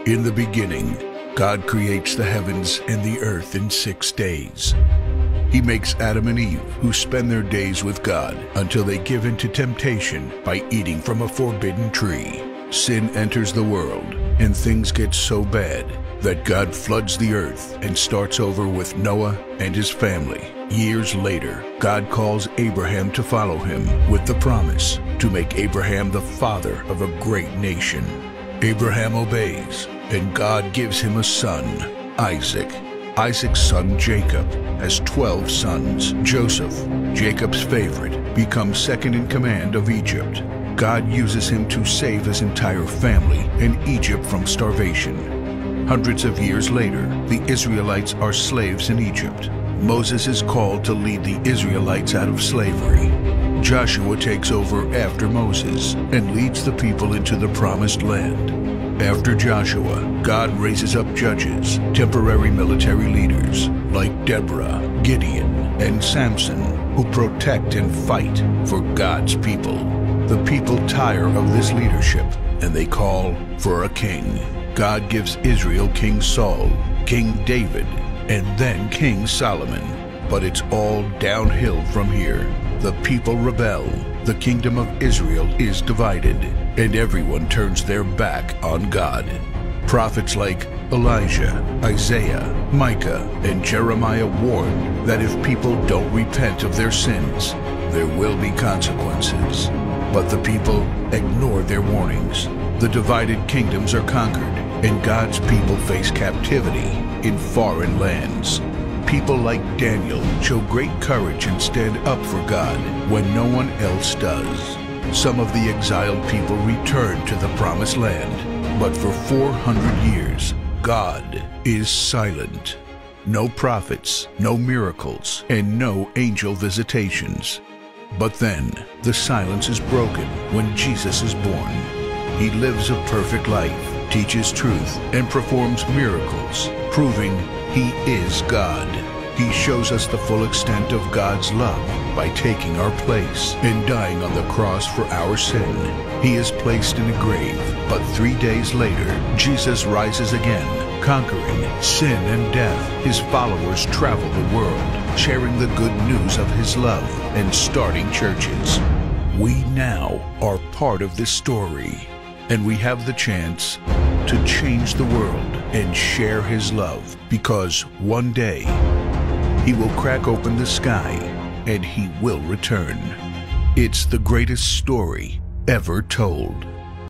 In the beginning, God creates the heavens and the earth in 6 days. He makes Adam and Eve, who spend their days with God until they give in to temptation by eating from a forbidden tree. Sin enters the world, and things get so bad that God floods the earth and starts over with Noah and his family. Years later, God calls Abraham to follow him with the promise to make Abraham the father of a great nation. Abraham obeys, and God gives him a son, Isaac. Isaac's son Jacob has 12 sons. Joseph, Jacob's favorite, becomes second in command of Egypt. God uses him to save his entire family and Egypt from starvation. Hundreds of years later, the Israelites are slaves in Egypt. Moses is called to lead the Israelites out of slavery. Joshua takes over after Moses and leads the people into the promised land. After Joshua, God raises up judges, temporary military leaders like Deborah, Gideon, and Samson, who protect and fight for God's people. The people tire of this leadership, and they call for a king. God gives Israel King Saul, King David, and then King Solomon. But it's all downhill from here. The people rebel. The kingdom of Israel is divided, and everyone turns their back on God. Prophets like Elijah, Isaiah, Micah, and Jeremiah warn that if people don't repent of their sins, there will be consequences. But the people ignore their warnings. The divided kingdoms are conquered, and God's people face captivity in foreign lands. People like Daniel show great courage and stand up for God when no one else does. Some of the exiled people return to the promised land, but for 400 years, God is silent. No prophets, no miracles, and no angel visitations. But then, the silence is broken when Jesus is born. He lives a perfect life, teaches truth, and performs miracles, proving He is God. He shows us the full extent of God's love by taking our place and dying on the cross for our sin. He is placed in a grave, but 3 days later, Jesus rises again, conquering sin and death. His followers travel the world, sharing the good news of His love and starting churches. We now are part of this story, and we have the chance to change the world and share His love, because one day He will crack open the sky and He will return. It's the greatest story ever told.